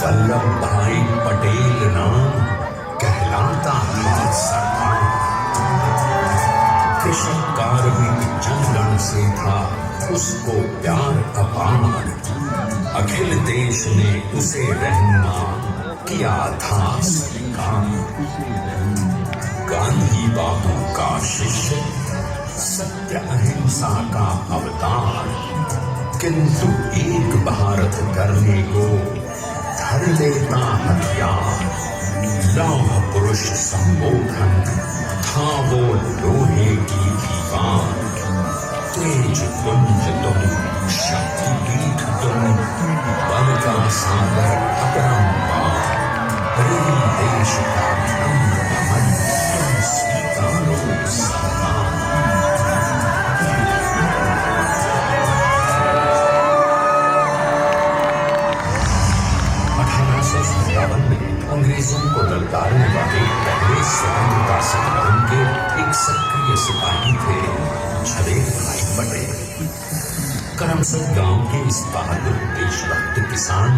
वल्लभ भाई पटेल नाम कहलाता था सरदार। कृषक कार्मिक जनगण से था उसको प्यार अपार। अखिल देश ने उसे रहनुमा किया था स्वीकार। गांधी बाबू का शिष्य, सत्य अहिंसा का अवतार, किंतु एक भारत करने को धर लेता हथियार। लौह पुरुष संबोधन था वो लोहे की दीवार। तेज पुंज तुम, शक्ति पीठ तुम, बल का सागर अपरंपार। प्रेम देश का नम्र अमर, तुम स्वीकारो सरदार। 1857 में अंग्रेजों को ललकारने वाले पहले स्वतंत्रता संग्राम के एक सक्रिय सिपाही थे झवेर भाई पटेल। करमसद गांव के इस बहादुर देशभक्त किसान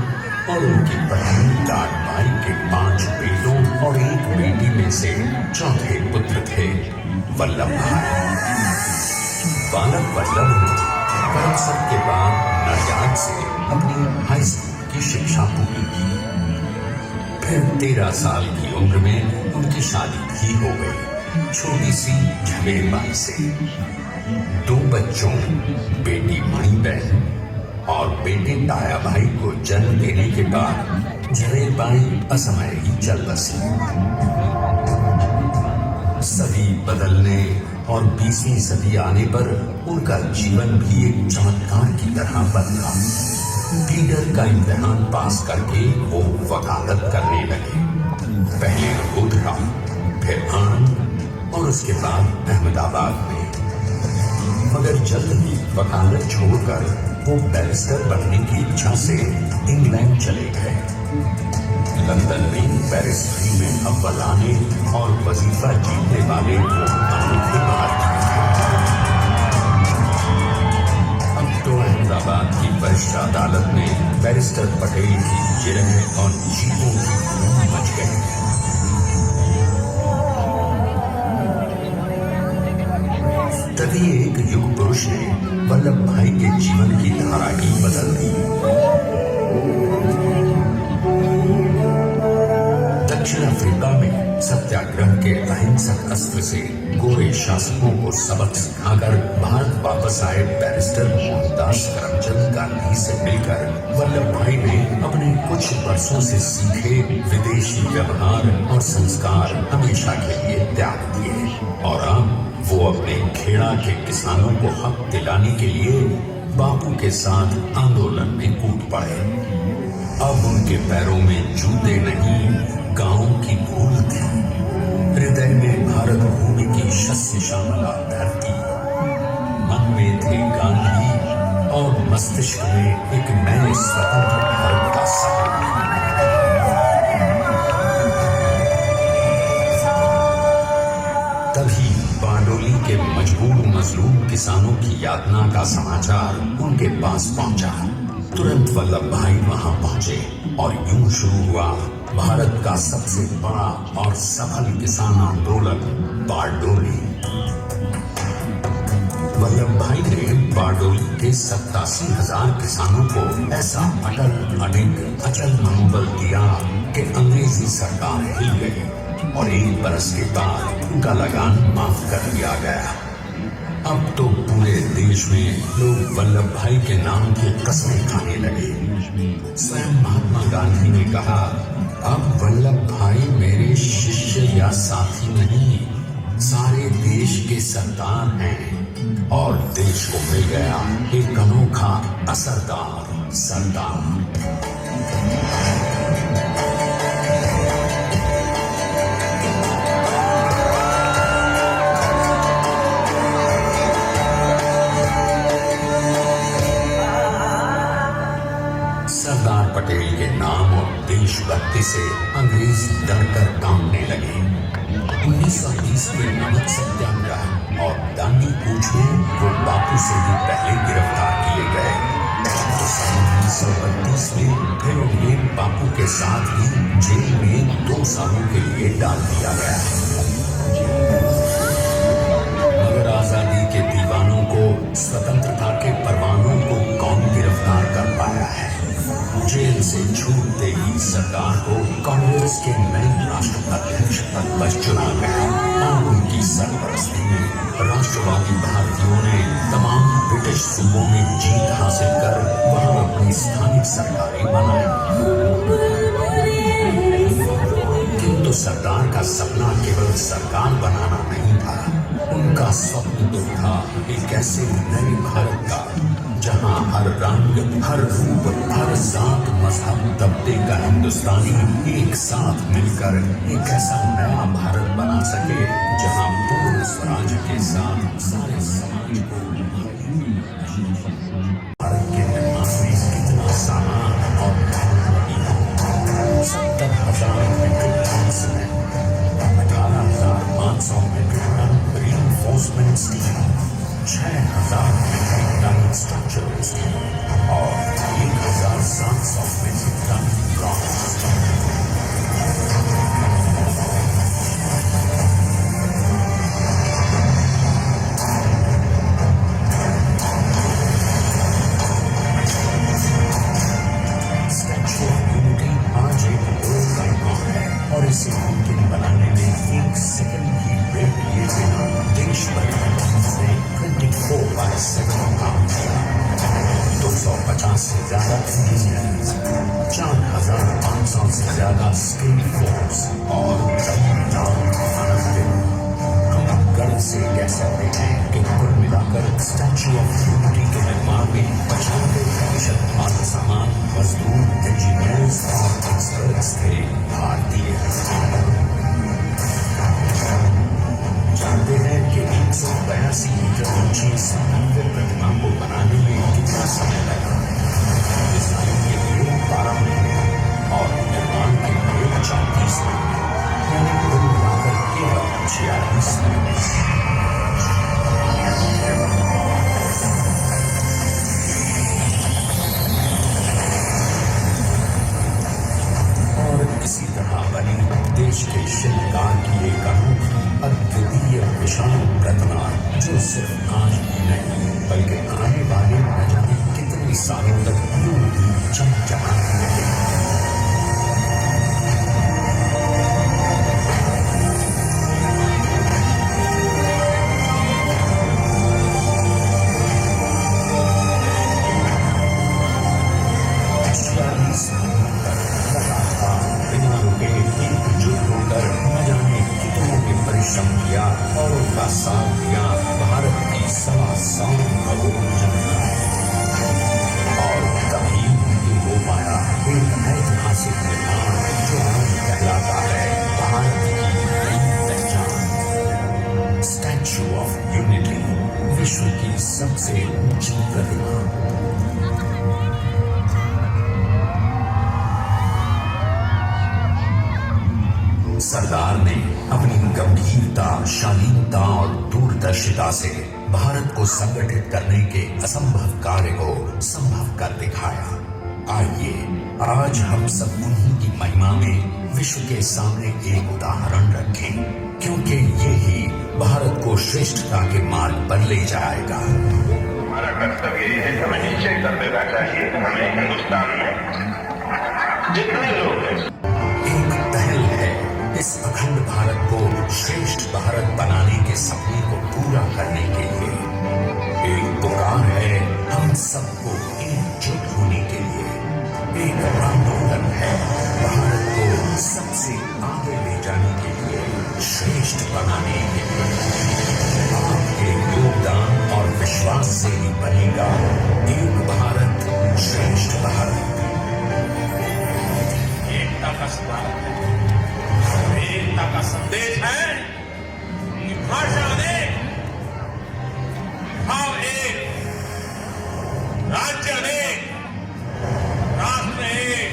और उनकी पत्नी लाडबाई के 5 बेटों और 1 बेटी में से चौथे पुत्र थे वल्लभ भाई। बालक वल्लभ ने करमसद के बाद नडियाद से अपनी हाई स्कूल की शिक्षा पूरी की। फिर 13 साल की उम्र में उनकी शादी भी हो गई छोटी सी झवेर बाई से। 2 बच्चों, बेटी मणिबेन और बेटे ताया भाई को जन्म देने के बाद झवेर बाई असमय ही चल बसी। सदी बदलने और 20वीं सदी आने पर उनका जीवन भी एक चमत्कार की तरह बदला। लीडर का इम्तिहान पास करके वो वकालत करने लगे। पहले गोधरा, फिर आणंद और उसके बाद अहमदाबाद में। मगर जल्द ही वकालत छोड़कर वो बैरिस्टर बनने की इच्छा से इंग्लैंड चले गए। लंदन में बैरिस्ट्री में अव्वल आने और वजीफा जीतने वाले वो अनूठे भारतीय थे। अब तो अहमदाबाद की वरिष्ठ अदालत में बैरिस्टर पटेल की जिरह और जीतों की धूम मच गई। तभी एक युग पुरुष ने वल्लभ भाई के जीवन की धारा ही बदल दी। दक्षिण अफ्रीका में सत्याग्रह के अहिंसक अस्त्र से गोरे शासकों को सबक सिखाकर भारत वापस आए बैरिस्टर मोहनदास करमचंद गांधी से मिलकर वल्लभ भाई ने अपने कुछ वर्षों से सीखे विदेशी व्यवहार और संस्कार हमेशा के लिए त्याग दिए और अब वो अपने खेड़ा के किसानों को हक दिलाने के लिए बापू के साथ आंदोलन में कूद पड़े। अब उनके पैरों में जूते नहीं, गांव की धूल थी। हृदय में भारत भूमि की शस्य श्यामला धरती। मन में थे गांधी और मस्तिष्क में एक नए स्वतंत्र भारत का सपना। तभी बारडोली के मजबूर मजलूम किसानों की यातना का समाचार उनके पास पहुंचा। तुरंत वल्लभ भाई वहां पहुंचे और यूं शुरू हुआ भारत का सबसे बड़ा और सफल किसान आंदोलन बारडोली। वल्लभ भाई ने बारडोली के 87,000 किसानों को ऐसा अटल अडिग अचल मनोबल दिया कि अंग्रेजी सरकार हिल गई और 1 बरस के बाद उनका लगान माफ कर दिया गया। अब तो पूरे देश में लोग वल्लभ भाई के नाम की कस्में खाने लगे। स्वयं महात्मा गांधी ने कहा, अब वल्लभ भाई मेरे शिष्य या साथी नहीं, सारे देश के सरदार हैं और देश को मिल गया एक अनोखा असरदार सरदार। सरदार पटेल के नाम और देशभक्ति से अंग्रेज डरकर कांपने लगे। 1920 के नमक सत्याग्रह और दांडी कूच में वो बापू से भी पहले गिरफ्तार किए गए। सन 1932 में फिर उन्हें बापू के साथ ही जेल में 2 सालों के लिए डाल दिया गया। मगर आजादी के दीवानों को, स्वतंत्रता के परवानों को कौन गिरफ्तार कर पाया है? जेल से छूटते ही सरकार को कांग्रेस के नए राष्ट्राध्यक्ष पद पर चुना गया और उनकी सरपरस्ती में राष्ट्रवादी भारतीयों ने तमाम ब्रिटिश सूबों में जीत हासिल कर वहां अपनी स्थानिक सरकारें बनाई। किंतु सरदार का सपना केवल सरकार बनाना नहीं था, उनका स्वप्न तो था एक ऐसे नए भारत का जहां हर रंग, हर रूप, हर जात, मजहब, तबके का हिंदुस्तानी एक साथ मिलकर एक ऐसा नया भारत बना सके जहां पूर्ण स्वराज के साथ सारे समाज को। भारत के निर्माण में कितना सामान और टेक्नोलॉजी है। 70,000 metric ton cement, 18,500 metric ton reinforcement steel, 6,000 metric ton structural steel और 1,700 metric ton bronze steel. Statue of unity आज एक वर्ल्ड आइकॉन है और इसे मुमकिन बनाने में 1 सेकंड की ब्रेक लिए बिना देश भर से 24/7 काम किया। 250 से ज्यादा इंजीनियर्स, 4,500 से ज्यादा स्किल फोर्स और हम गर्व से कह सकते हैं कि कुल मिलाकर स्टैच्यू ऑफ यूनिटी के निर्माण में 95% मानव सामान, मजदूर, इंजीनियर्स और एक्सपर्ट्स थे भारतीय। जानते हैं कि 182 मीटर ऊंची भव्य प्रतिमा को बनाने में कितना समय लगा? डिजाइन के लिए 12 महीने और निर्माण के लिए 34 महीने, यानी कुल मिलाकर केवल 46 महीने। और इसी तरह बनी देश के शिल्पकार की एक अनूठी अद्वितीय विशाल प्रतिमा जो सिर्फ आज ही नहीं बल्कि आने वाले न जाने कितने सालों तक यूं ही चमचमाती रहेगी। किया और उनका साथ दिया भारत की 1.25 करोड़ जनता। और कभी नहीं हो पाया एक ऐतिहासिक निर्माण जो आज कहलाता है भारत की नई पहचान। स्टैच्यू ऑफ यूनिटी, विश्व की सबसे ऊंची प्रतिमा। सरदार ने अपनी गंभीरता, शालीनता और दूरदर्शिता से भारत को संगठित करने के असंभव कार्य को संभव कर दिखाया। आइए आज हम सब उन्हीं की महिमा में विश्व के सामने एक उदाहरण रखें, क्योंकि ये ही भारत को श्रेष्ठता के मार्ग पर ले जाएगा। हमारा कर्तव्य ये है कि हमें निश्चय कर देना चाहिए कि हमें हिंदुस्तान में जितने लोग हैं, एक पहल है इस अखंड भारत को श्रेष्ठ भारत बनाने के सपने को पूरा करने के लिए। एक पुकार है हम सबको एकजुट होने के लिए। एक आंदोलन है भारत को सबसे आगे ले जाने के लिए, श्रेष्ठ बनाने के लिए। आपके योगदान और विश्वास से ही बनेगा एक भारत, श्रेष्ठ भारत। एकता का सवाल है, एकता का संदेश है, भाषा अनेक, भाव एक, राज्य अनेक, राष्ट्र एक,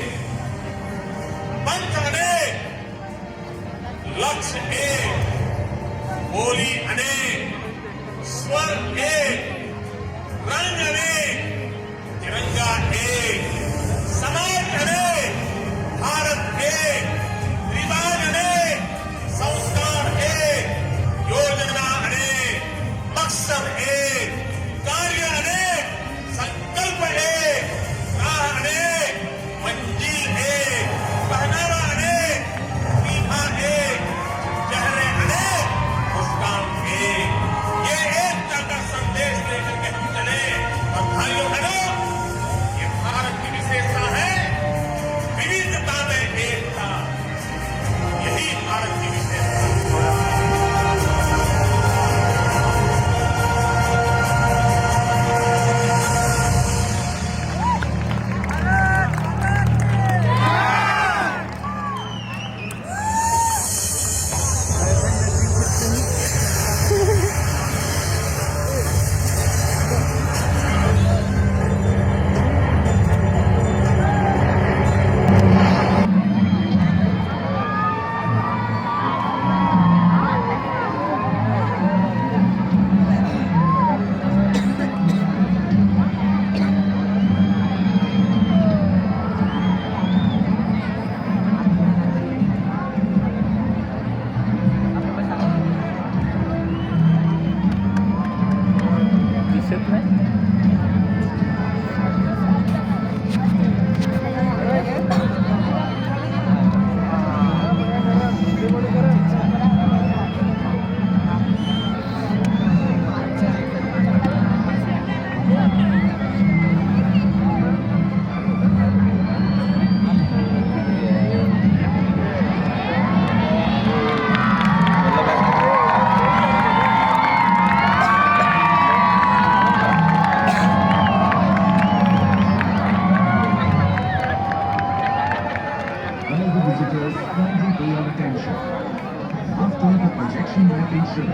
पंथ अनेक, लक्ष्य एक, परिश्रम एक, कार्य अनेक, संकल्प एक, राह अनेक, मंजिल एक, पहनावा अनेक, मीठा एक, चेहरे अनेक, मुस्कान एक। ये एकता का संदेश लेकर के हम चले। और भाइयों बहनों, ये भारत की विशेषता है, विविधता में एकता। यही भारत की विशेषता है। दिसत नाही. All the visitors kindly pay your attention. After the projection had been shown,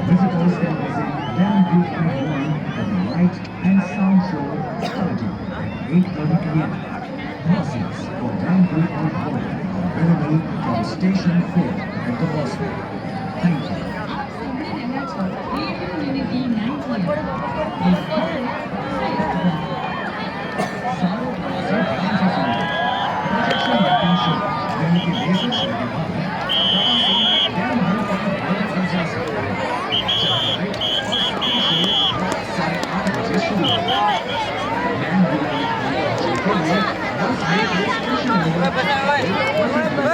visitors can visit Dam View Point 1 for the light and sound show starting at 8:30 p.m. Passes for Dam View Point 1 are available from Station 4 at the Causeway. Thank you. Berapa